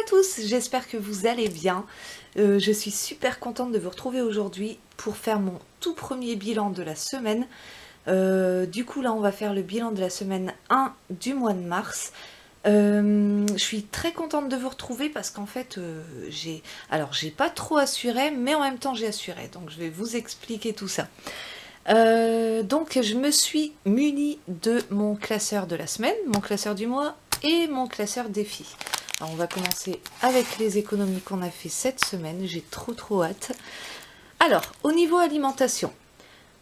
tous, j'espère que vous allez bien. Je suis super contente de vous retrouver aujourd'hui pour faire mon tout premier bilan de la semaine. Du coup là on va faire le bilan de la semaine 1 du mois de mars. Je suis très contente de vous retrouver parce qu'en fait j'ai pas trop assuré, mais en même temps j'ai assuré, donc je vais vous expliquer tout ça. Donc je me suis munie de mon classeur de la semaine, mon classeur du mois et mon classeur défi. Alors on va commencer avec les économies qu'on a fait cette semaine, j'ai trop hâte. Alors au niveau alimentation,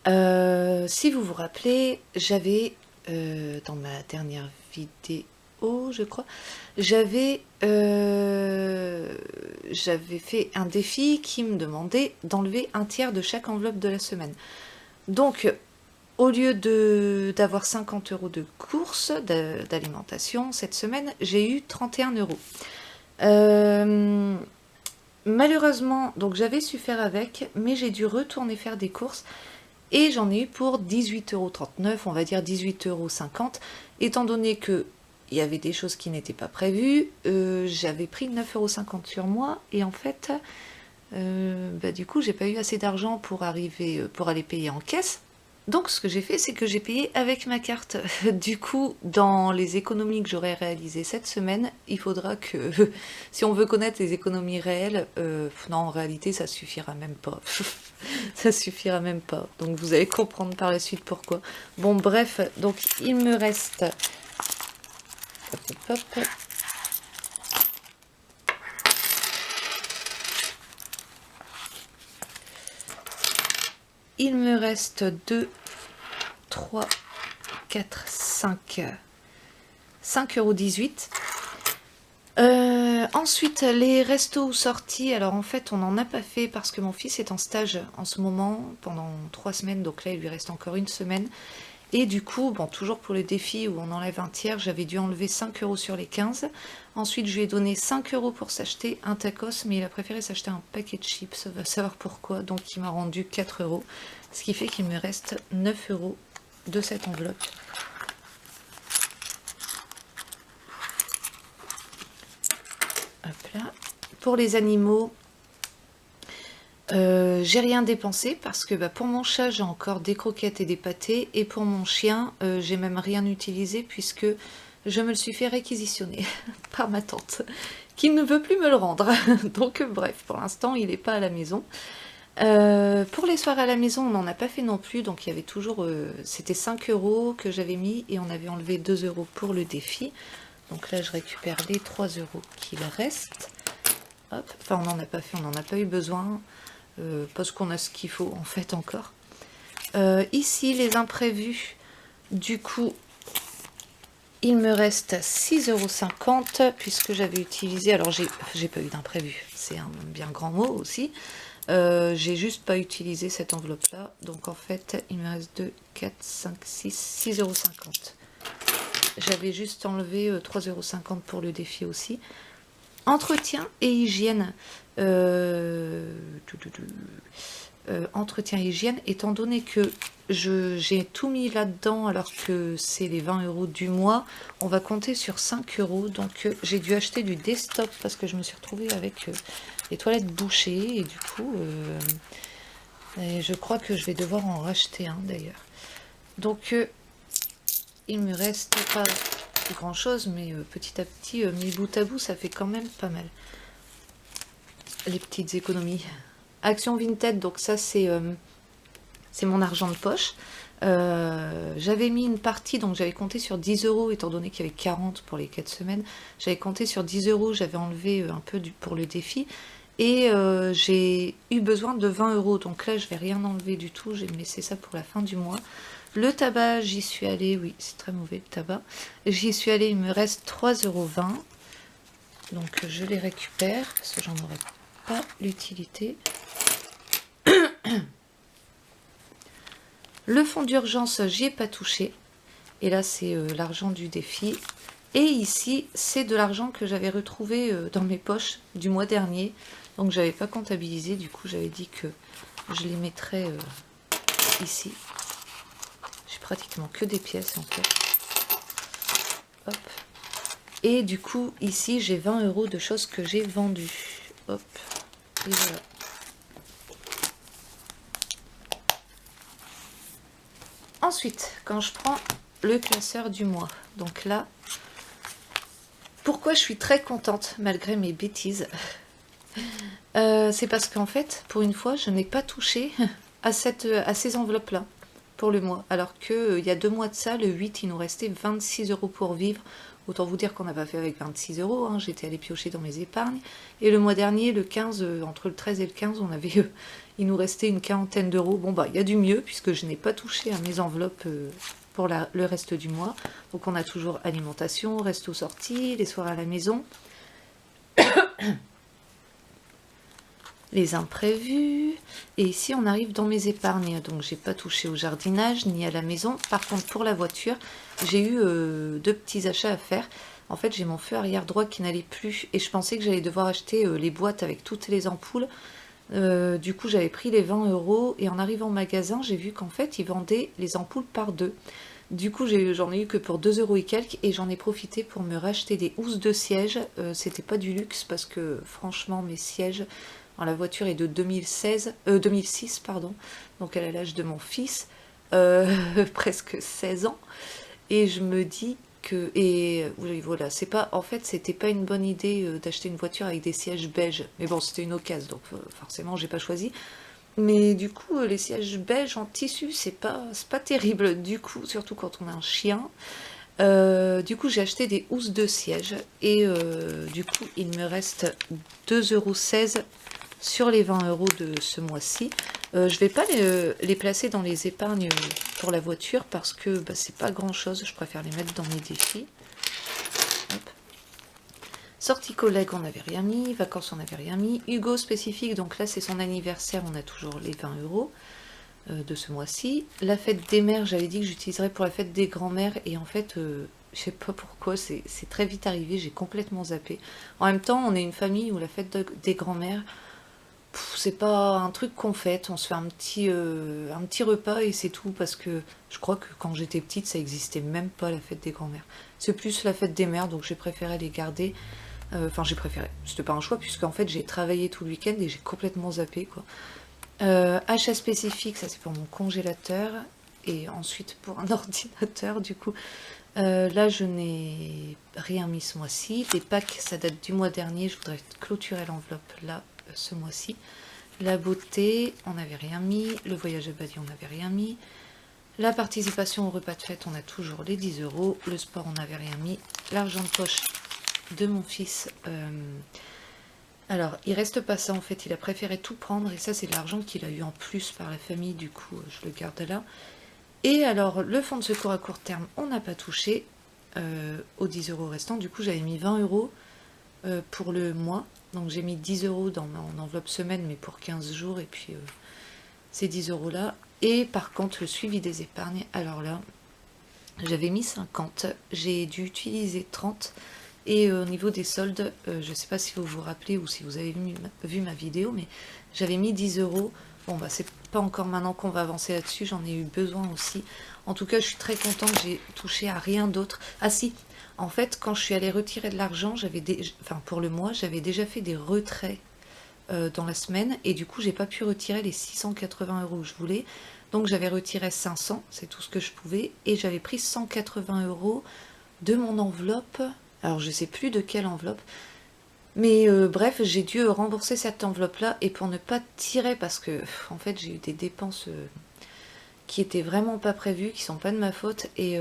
si vous vous rappelez, j'avais dans ma dernière vidéo, je crois, j'avais fait un défi qui me demandait d'enlever un tiers de chaque enveloppe de la semaine. Donc, au lieu d'avoir 50 € de courses d'alimentation cette semaine, j'ai eu 31 €. Malheureusement, donc j'avais su faire avec, mais j'ai dû retourner faire des courses et j'en ai eu pour 18,39 €, on va dire 18,50 €, étant donné que il y avait des choses qui n'étaient pas prévues, j'avais pris 9,50 € sur moi et en fait, du coup, j'ai pas eu assez d'argent pour aller payer en caisse. Donc ce que j'ai fait, c'est que j'ai payé avec ma carte. Du coup, dans les économies que j'aurais réalisées cette semaine, il faudra que, si on veut connaître les économies réelles, non, en réalité, ça suffira même pas. Ça suffira même pas. Donc vous allez comprendre par la suite pourquoi. Bon, bref, donc il me reste... Hop. Il me reste 2, 3, 4, 5,18 €. Ensuite, les restos ou sorties, alors en fait, on n'en a pas fait parce que mon fils est en stage en ce moment pendant 3 semaines, donc là, il lui reste encore une semaine. Et du coup, bon, toujours pour le défi où on enlève un tiers, j'avais dû enlever 5 € sur les 15. Ensuite, je lui ai donné 5 € pour s'acheter un tacos, mais il a préféré s'acheter un paquet de chips, va savoir pourquoi. Donc, il m'a rendu 4 €, ce qui fait qu'il me reste 9 € de cette enveloppe. Hop là. Pour les animaux, j'ai rien dépensé parce que pour mon chat j'ai encore des croquettes et des pâtés, et pour mon chien j'ai même rien utilisé puisque je me le suis fait réquisitionner par ma tante qui ne veut plus me le rendre. Donc bref, pour l'instant il n'est pas à la maison. Pour les soirs à la maison on n'en a pas fait non plus, donc il y avait toujours c'était 5 € que j'avais mis et on avait enlevé 2 € pour le défi. Donc là je récupère les 3 € qu'il reste. Hop. Enfin on n'en a pas fait, on n'en a pas eu besoin. Parce qu'on a ce qu'il faut en fait encore. Ici les imprévus, du coup il me reste 6,50 € puisque j'avais utilisé, alors j'ai pas eu d'imprévu, c'est un bien grand mot aussi, j'ai juste pas utilisé cette enveloppe là, donc en fait il me reste 2, 4, 5, 6,50 €. J'avais juste enlevé 3,50 € pour le défi aussi. Entretien et hygiène. Entretien et hygiène, étant donné que j'ai tout mis là-dedans alors que c'est les 20 € du mois, on va compter sur 5 €. Donc j'ai dû acheter du desktop parce que je me suis retrouvée avec les toilettes bouchées et du coup je crois que je vais devoir en racheter un d'ailleurs. Donc il me reste pas grand chose, mais petit à petit, mis bout à bout, ça fait quand même pas mal. Les petites économies. Action Vinted, donc ça c'est mon argent de poche. J'avais mis une partie, donc j'avais compté sur 10 € étant donné qu'il y avait 40 pour les 4 semaines. J'avais compté sur 10 €, j'avais enlevé un peu pour le défi. Et j'ai eu besoin de 20 €, donc là je vais rien enlever du tout, j'ai laissé ça pour la fin du mois. Le tabac, j'y suis allée, oui, c'est très mauvais le tabac. J'y suis allée, il me reste 3,20 €. Donc je les récupère, parce que j'en aurai pas l'utilité. Le fonds d'urgence, j'y ai pas touché. Et là, c'est l'argent du défi. Et ici, c'est de l'argent que j'avais retrouvé dans mes poches du mois dernier. Donc j'avais pas comptabilisé, du coup j'avais dit que je les mettrais ici. J'ai pratiquement que des pièces en fait. Hop. Et du coup, ici, j'ai 20 € de choses que j'ai vendues. Hop, et voilà. Ensuite, quand je prends le classeur du mois, donc là, pourquoi je suis très contente malgré mes bêtises, c'est parce qu'en fait, pour une fois, je n'ai pas touché à ces enveloppes-là pour le mois. Alors que il y a 2 mois de ça, le 8, il nous restait 26 € pour vivre. Autant vous dire qu'on n'a pas fait avec 26 €, hein. J'étais allée piocher dans mes épargnes. Et le mois dernier, le 15, entre le 13 et le 15, on avait, il nous restait une quarantaine d'euros. Bon bah, il y a du mieux, puisque je n'ai pas touché à mes enveloppes pour le reste du mois. Donc on a toujours alimentation, resto sortie, les soirs à la maison. Les imprévus, et ici on arrive dans mes épargnes, donc j'ai pas touché au jardinage ni à la maison. Par contre pour la voiture, j'ai eu 2 petits achats à faire. En fait j'ai mon feu arrière droit qui n'allait plus, et je pensais que j'allais devoir acheter les boîtes avec toutes les ampoules. Du coup j'avais pris les 20 €, et en arrivant au magasin j'ai vu qu'en fait ils vendaient les ampoules par 2. Du coup j'en ai eu que pour 2 € et quelques, et j'en ai profité pour me racheter des housses de siège. C'était pas du luxe parce que franchement mes sièges, alors, la voiture est de 2006, pardon, donc elle a l'âge de mon fils, presque 16 ans, et je me dis que, et oui, voilà, c'est pas, en fait c'était pas une bonne idée d'acheter une voiture avec des sièges beige, mais bon c'était une occasion, donc forcément j'ai pas choisi. Mais du coup, les sièges beige en tissu, c'est pas terrible, du coup, surtout quand on a un chien. Du coup, j'ai acheté des housses de siège, et du coup, il me reste 2,16 € sur les 20 € de ce mois-ci. Je vais pas les placer dans les épargnes pour la voiture parce que bah, c'est pas grand-chose. Je préfère les mettre dans mes défis. Hop. Sortie collègue, on n'avait rien mis. Vacances, on n'avait rien mis. Hugo spécifique, donc là c'est son anniversaire, on a toujours les 20 € de ce mois-ci. La fête des mères, j'avais dit que j'utiliserais pour la fête des grands-mères, et en fait, je sais pas pourquoi, c'est très vite arrivé, j'ai complètement zappé. En même temps, on est une famille où la fête des grands-mères, c'est pas un truc qu'on fête, on se fait un petit repas et c'est tout, parce que je crois que quand j'étais petite, ça existait même pas la fête des grands-mères. C'est plus la fête des mères, donc j'ai préféré les garder. Enfin, j'ai préféré, c'était pas un choix, puisqu'en fait j'ai travaillé tout le week-end et j'ai complètement zappé, quoi. Achat spécifique, ça c'est pour mon congélateur, et ensuite pour un ordinateur, du coup. Là je n'ai rien mis ce mois-ci. Les packs, ça date du mois dernier, je voudrais clôturer l'enveloppe là, ce mois-ci. La beauté, on n'avait rien mis. Le voyage à Bali, on n'avait rien mis. La participation au repas de fête, on a toujours les 10 €. Le sport, on n'avait rien mis. L'argent de poche de mon fils, alors il reste pas ça en fait, il a préféré tout prendre, et ça c'est de l'argent qu'il a eu en plus par la famille, du coup je le garde là. Et alors le fonds de secours à court terme, on n'a pas touché aux 10 € restants. Du coup j'avais mis 20 € pour le mois, donc j'ai mis 10 € dans mon enveloppe semaine, mais pour 15 jours, et puis ces 10 € là. Et par contre le suivi des épargnes, alors là j'avais mis 50, j'ai dû utiliser 30. Et au niveau des soldes, je ne sais pas si vous vous rappelez ou si vous avez vu ma vidéo, mais j'avais mis 10 €. Bon bah c'est pas encore maintenant qu'on va avancer là-dessus, j'en ai eu besoin aussi. En tout cas je suis très contente, j'ai touché à rien d'autre. Ah si, en fait quand je suis allée retirer de l'argent, enfin pour le mois, j'avais déjà fait des retraits dans la semaine, et du coup j'ai pas pu retirer les 680 € que je voulais. Donc j'avais retiré 500, c'est tout ce que je pouvais, et j'avais pris 180 € de mon enveloppe. Alors je sais plus de quelle enveloppe, mais bref, j'ai dû rembourser cette enveloppe-là, et pour ne pas tirer, parce que en fait j'ai eu des dépenses qui étaient vraiment pas prévues, qui sont pas de ma faute, et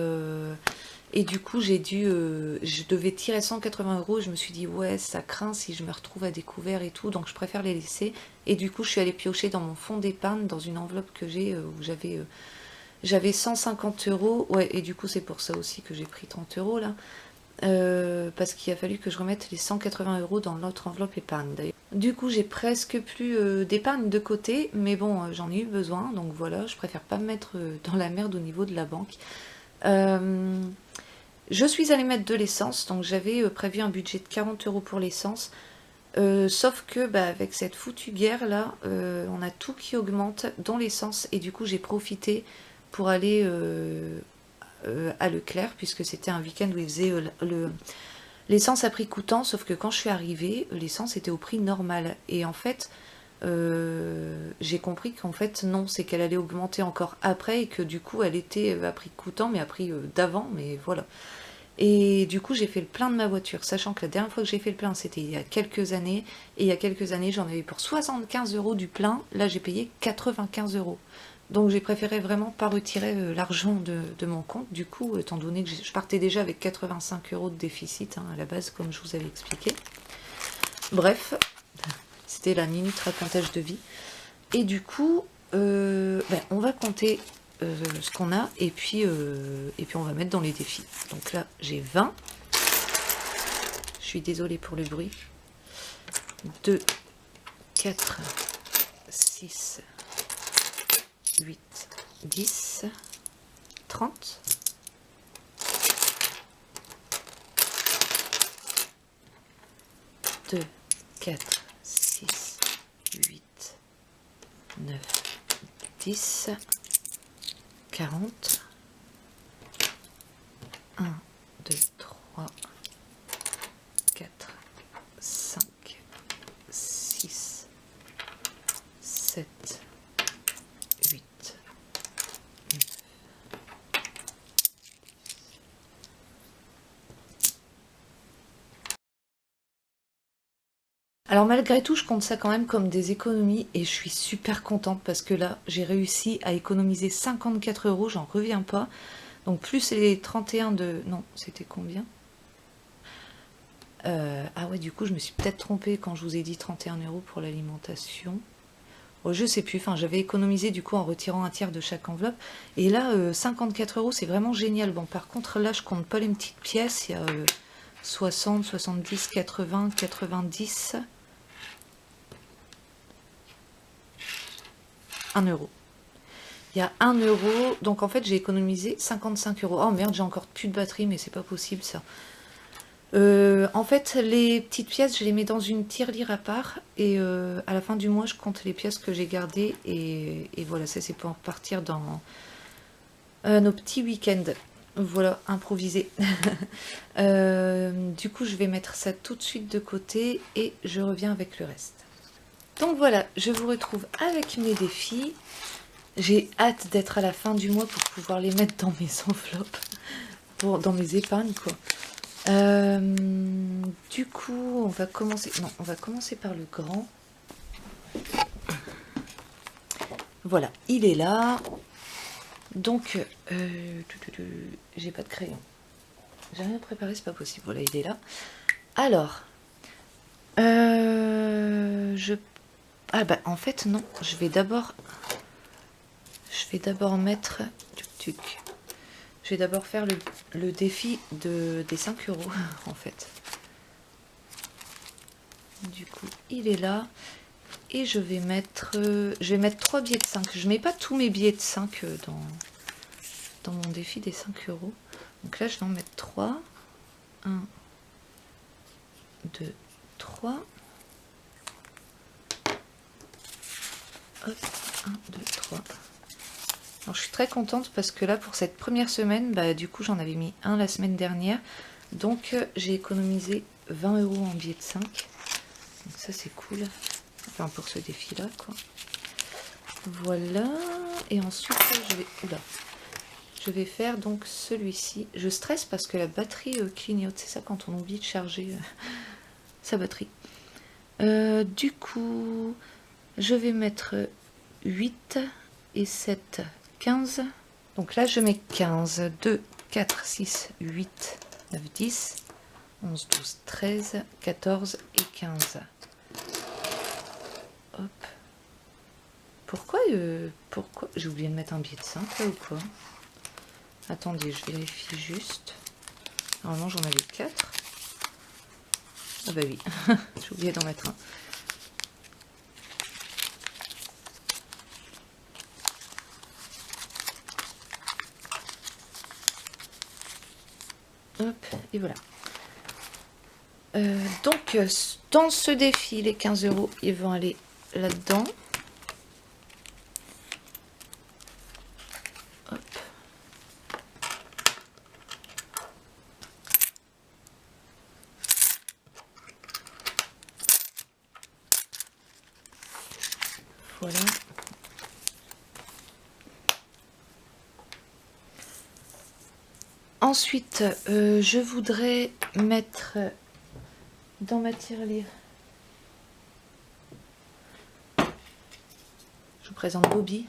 du coup je devais tirer 180 €, et je me suis dit ouais ça craint si je me retrouve à découvert et tout, donc je préfère les laisser. Et du coup je suis allée piocher dans mon fonds d'épargne, dans une enveloppe que j'ai où j'avais 150 €, ouais, et du coup c'est pour ça aussi que j'ai pris 30 € là. Parce qu'il a fallu que je remette les 180 € dans l'autre enveloppe épargne d'ailleurs. Du coup j'ai presque plus d'épargne de côté, mais bon j'en ai eu besoin, donc voilà, je préfère pas me mettre dans la merde au niveau de la banque. Je suis allée mettre de l'essence, donc j'avais prévu un budget de 40 € pour l'essence, sauf que bah, avec cette foutue guerre là, on a tout qui augmente, dont l'essence, et du coup j'ai profité pour aller à Leclerc, puisque c'était un week-end où ils faisaient L'essence a pris coûtant, sauf que quand je suis arrivée, l'essence était au prix normal. Et en fait, j'ai compris qu'en fait, non, c'est qu'elle allait augmenter encore après et que du coup, elle était à prix coûtant, mais à prix d'avant, mais voilà. Et du coup, j'ai fait le plein de ma voiture, sachant que la dernière fois que j'ai fait le plein, c'était il y a quelques années. Et il y a quelques années, j'en avais pour 75 € du plein. Là, j'ai payé 95 €. Donc, j'ai préféré vraiment pas retirer l'argent de mon compte. Du coup, étant donné que je partais déjà avec 85 € de déficit à la base, comme je vous avais expliqué. Bref, c'était la minute racontage de vie. Et du coup, on va compter ce qu'on a et puis on va mettre dans les défis. Donc là, j'ai 20. Je suis désolée pour le bruit. 2, 4, 6, 8, 10, 30. 2, 4, 6, 8, 9, 10, 40, 1, 2, 3, 4, 5, 6, 7, 8, 9. Alors malgré tout, je compte ça quand même comme des économies et je suis super contente parce que là, j'ai réussi à économiser 54 €, j'en reviens pas. Donc plus les 31 de... Non, c'était combien? Ah ouais, du coup, je me suis peut-être trompée quand je vous ai dit 31 € pour l'alimentation. Oh, je sais plus, enfin, j'avais économisé du coup en retirant un tiers de chaque enveloppe. Et là, 54 €, c'est vraiment génial. Bon, par contre, là, je compte pas les petites pièces. Il y a 60, 70, 80, 90... 1 €. Il y a 1 €, donc en fait j'ai économisé 55 €. Oh merde, j'ai encore plus de batterie, mais c'est pas possible ça. En fait, les petites pièces, je les mets dans une tirelire à part, et à la fin du mois, je compte les pièces que j'ai gardées, et voilà, ça c'est pour partir dans nos petits week-ends. Voilà, improvisé. Du coup, je vais mettre ça tout de suite de côté, et je reviens avec le reste. Donc voilà, je vous retrouve avec mes défis. J'ai hâte d'être à la fin du mois pour pouvoir les mettre dans mes enveloppes, dans mes épargnes, quoi. Du coup, on va commencer... Non, on va commencer par le grand. Voilà, il est là. Donc, j'ai pas de crayon. J'ai rien préparé, c'est pas possible. Voilà, il est là. Alors, ah bah, en fait, non. Je vais d'abord mettre... Je vais d'abord faire le défi des 5 € en fait. Du coup, il est là. Et je vais mettre 3 billets de 5. Je mets pas tous mes billets de 5 dans mon défi des 5 €. Donc là, je vais en mettre 3. 1, 2, 3. Hop, 1, 2, 3. Alors, je suis très contente parce que là, pour cette première semaine, bah, du coup, j'en avais mis un la semaine dernière. Donc, j'ai économisé 20 € en billets de 5. Donc, ça, c'est cool. Enfin, pour ce défi-là, quoi. Voilà. Et ensuite, je vais faire donc celui-ci. Je stresse parce que la batterie clignote. C'est ça quand on oublie de charger sa batterie. Du coup, je vais mettre 8 et 7, 15. Donc là, je mets 15. 2, 4, 6, 8, 9, 10, 11, 12, 13, 14 et 15. Hop. Pourquoi j'ai oublié de mettre un billet de 5 là ou quoi? Attendez, je vérifie juste. Normalement, j'en avais 4. Ah bah oui, j'ai oublié d'en mettre un. Hop, et voilà. Donc, dans ce défi, les 15 €, ils vont aller là-dedans. Hop. Voilà. Ensuite, je voudrais mettre dans ma tirelire. Je vous présente Bobby.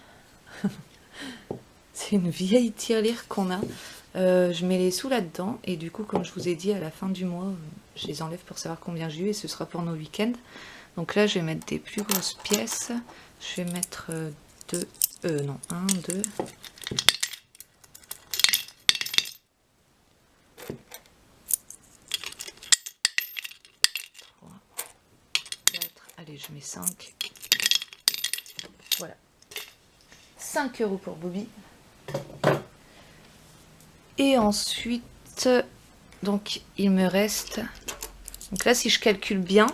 C'est une vieille tirelire qu'on a. Je mets les sous là-dedans et du coup, comme je vous ai dit, à la fin du mois, je les enlève pour savoir combien j'ai eu et ce sera pour nos week-ends. Donc là, je vais mettre des plus grosses pièces. Je vais mettre 1, 2, 3, 4, allez, je mets 5. Voilà. 5 € pour Bobby. Et ensuite, donc il me reste, donc là si je calcule bien,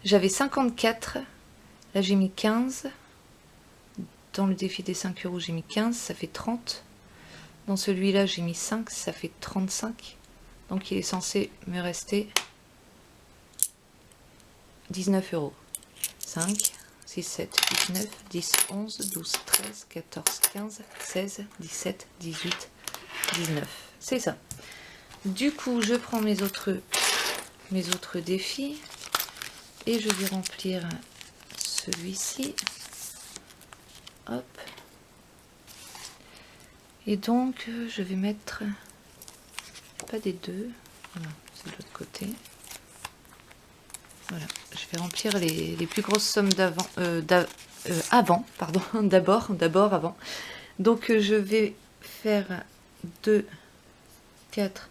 j'avais 54, là j'ai mis 15, dans le défi des 5 € j'ai mis 15, ça fait 30, dans celui-là j'ai mis 5, ça fait 35, donc il est censé me rester 19 €. 5, 6, 7, 8, 9, 10, 11, 12, 13, 14, 15, 16, 17, 18, 19. C'est ça. Du coup, je prends mes autres défis et je vais remplir celui-ci. Hop. Et donc, je vais mettre pas des deux. Voilà, c'est de l'autre côté. Voilà, je vais remplir les plus grosses sommes avant, pardon, d'abord avant. Donc je vais faire 2, 4,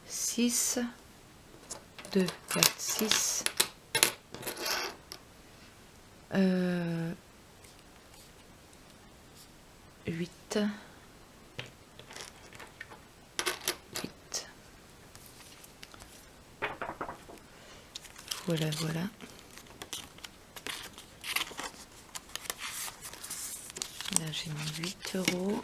6, 2, 4, 6, 8, 8. Voilà, voilà. Là, j'ai mis 8 €.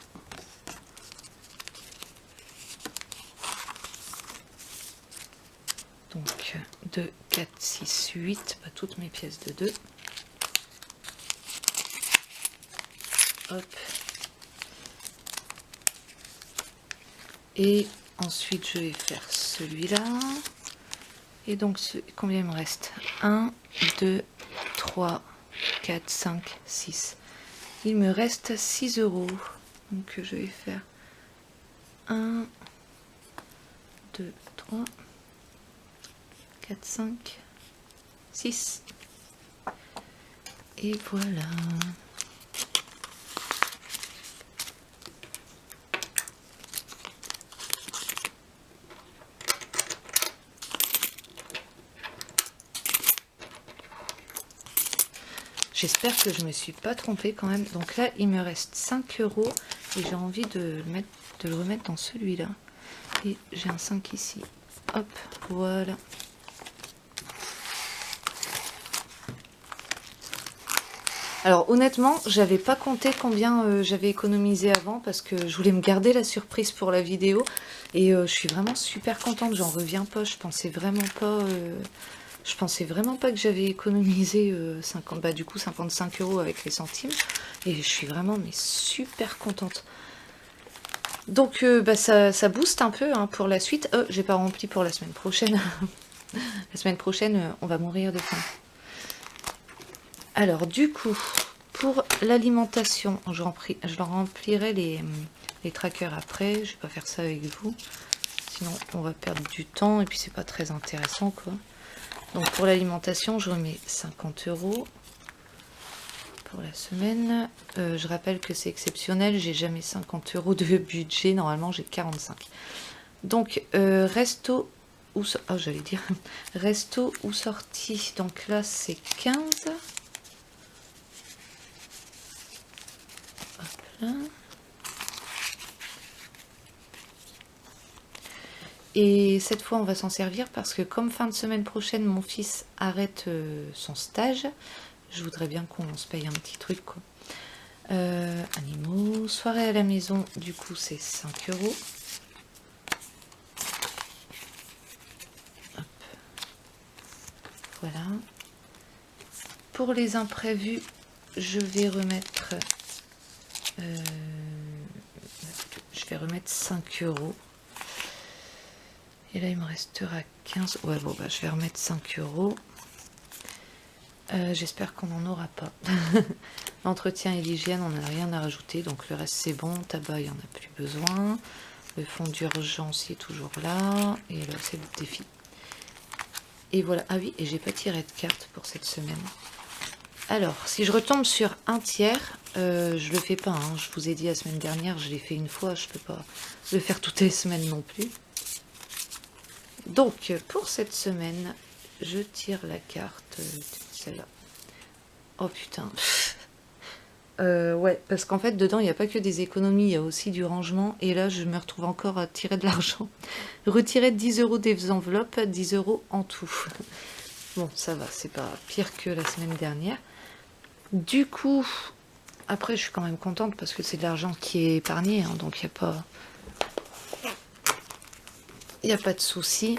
Donc, 2, 4, 6, 8. Pas toutes mes pièces de 2. Hop. Et ensuite, je vais faire celui-là. Et donc, combien il me reste? 1, 2, 3, 4, 5, 6. Il me reste 6 €. Donc, je vais faire 1, 2, 3, 4, 5, 6. Et voilà. J'espère que je me suis pas trompée quand même. Donc là, il me reste 5 € et j'ai envie de le remettre dans celui-là. Et j'ai un 5 ici. Hop, voilà. Alors honnêtement, j'avais pas compté combien j'avais économisé avant parce que je voulais me garder la surprise pour la vidéo. Et je suis vraiment super contente, j'en reviens pas. Je pensais vraiment pas que j'avais économisé 50, bah, du coup 55 € avec les centimes. Et je suis vraiment mais super contente. Donc bah, ça booste un peu hein, pour la suite. J'ai pas rempli pour la semaine prochaine. La semaine prochaine, on va mourir de faim. Alors du coup, pour l'alimentation, je leur remplirai les trackers après. Je vais pas faire ça avec vous. Sinon, on va perdre du temps et puis c'est pas très intéressant quoi. Donc pour l'alimentation, je remets 50 € pour la semaine. Je rappelle que c'est exceptionnel, j'ai jamais 50 € de budget, normalement j'ai 45. Donc resto ou j'allais dire resto ou sortie. Donc là c'est 15. Hop là. Et cette fois, on va s'en servir parce que comme fin de semaine prochaine, mon fils arrête son stage, je voudrais bien qu'on se paye un petit truc, quoi. Animaux, soirée à la maison, du coup, c'est 5 €. Hop. Voilà. Pour les imprévus, je vais remettre... je vais remettre 5 euros. Et là, il me restera 15. Ouais, bon, bah, je vais remettre 5 euros. J'espère qu'on n'en aura pas. L'entretien et l'hygiène, on n'a rien à rajouter. Donc, le reste, c'est bon. Tabac, il n'y en a plus besoin. Le fonds d'urgence, il est toujours là. Et là, c'est le défi. Et voilà. Ah oui, et j'ai pas tiré de carte pour cette semaine. Alors, si je retombe sur un tiers, je le fais pas. Hein. Je vous ai dit la semaine dernière, je l'ai fait une fois. Je peux pas le faire toutes les semaines non plus. Donc, pour cette semaine, je tire la carte, celle-là. Oh putain. Ouais, parce qu'en fait, dedans, il n'y a pas que des économies, il y a aussi du rangement. Et là, je me retrouve encore à tirer de l'argent. Retirer 10 euros des enveloppes, 10 euros en tout. Bon, ça va, c'est pas pire que la semaine dernière. Du coup, après, je suis quand même contente parce que c'est de l'argent qui est épargné, hein, donc il n'y a pas de souci.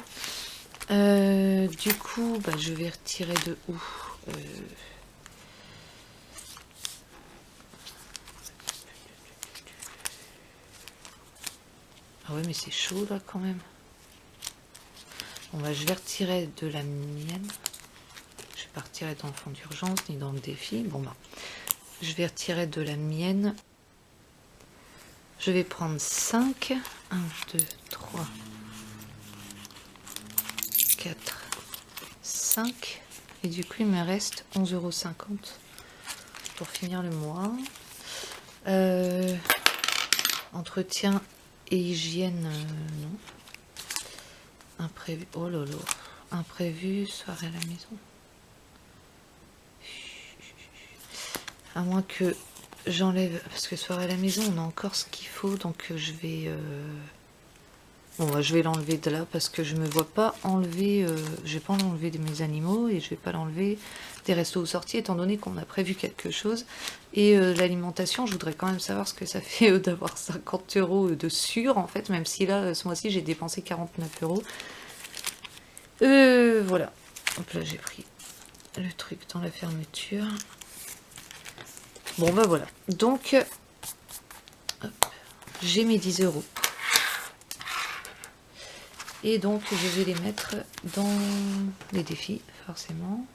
Du coup, bah, je vais retirer de où Ah ouais, mais c'est chaud là quand même. Bon, bah, je vais retirer de la mienne. Je vais pas retirer dans le fonds d'urgence ni dans le défi. Bon, bah, je vais retirer de la mienne. Je vais prendre 5. 1, 2, 3, 4, 5. Et du coup, il me reste 11,50 € pour finir le mois. Entretien et hygiène, non. Imprévu, oh là là. Imprévu, soirée à la maison. À moins que j'enlève, parce que soirée à la maison, on a encore ce qu'il faut, donc je vais... Bon, je vais l'enlever de là parce que je me vois pas enlever, je vais pas l'enlever de mes animaux et je vais pas l'enlever des restos ou sorties étant donné qu'on a prévu quelque chose. Et l'alimentation, je voudrais quand même savoir ce que ça fait d'avoir 50 € de sûr en fait, même si là, ce mois-ci, j'ai dépensé 49 €. Voilà. Hop là, j'ai pris le truc dans la fermeture. Bon, bah voilà. Donc, j'ai mes 10 €. Et donc, je vais les mettre dans les défis, forcément.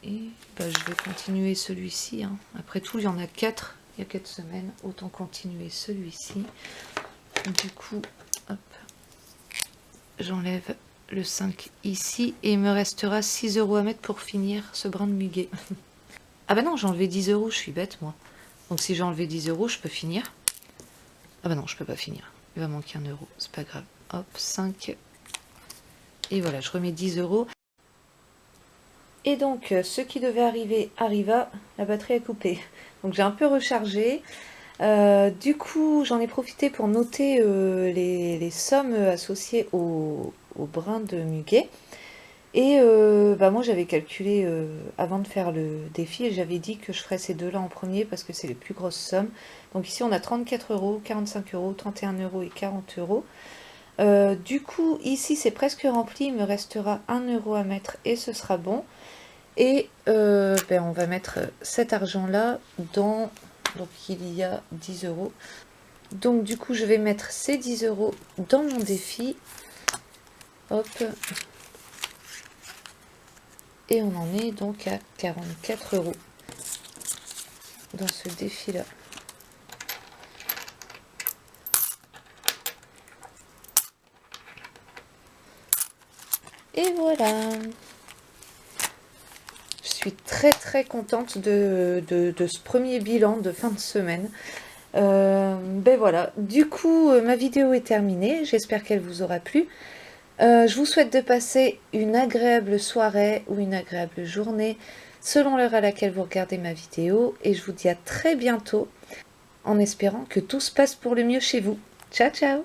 Et bah, je vais continuer celui-ci. Hein. Après tout, il y en a 4. Il y a 4 semaines. Autant continuer celui-ci. Du coup, hop, j'enlève le 5 ici. Et il me restera 6 € à mettre pour finir ce brin de muguet. Ah bah non, j'ai enlevé 10 €. Je suis bête, moi. Donc si j'ai enlevé 10 €, je peux finir. Ah bah non, je peux pas finir. Il va manquer 1 €. C'est pas grave. Hop, 5. Et voilà, je remets 10 €. Et donc, ce qui devait arriver arriva. La batterie est coupée. Donc j'ai un peu rechargé. Du coup, j'en ai profité pour noter les sommes associées au brin de muguet. Et bah moi, j'avais calculé avant de faire le défi et j'avais dit que je ferais ces deux-là en premier parce que c'est les plus grosses sommes. Donc ici, on a 34 €, 45 €, 31 € et 40 €. Du coup, ici, c'est presque rempli. Il me restera 1 € à mettre et ce sera bon. Et ben, on va mettre cet argent-là dans... Donc, il y a 10 €. Donc, du coup, je vais mettre ces 10 € dans mon défi. Hop. Et on en est donc à 44 € dans ce défi-là. Et voilà. Je suis très contente de ce premier bilan de fin de semaine. Ben voilà, du coup ma vidéo est terminée, j'espère qu'elle vous aura plu. Je vous souhaite de passer une agréable soirée ou une agréable journée selon l'heure à laquelle vous regardez ma vidéo et je vous dis à très bientôt en espérant que tout se passe pour le mieux chez vous. Ciao ciao!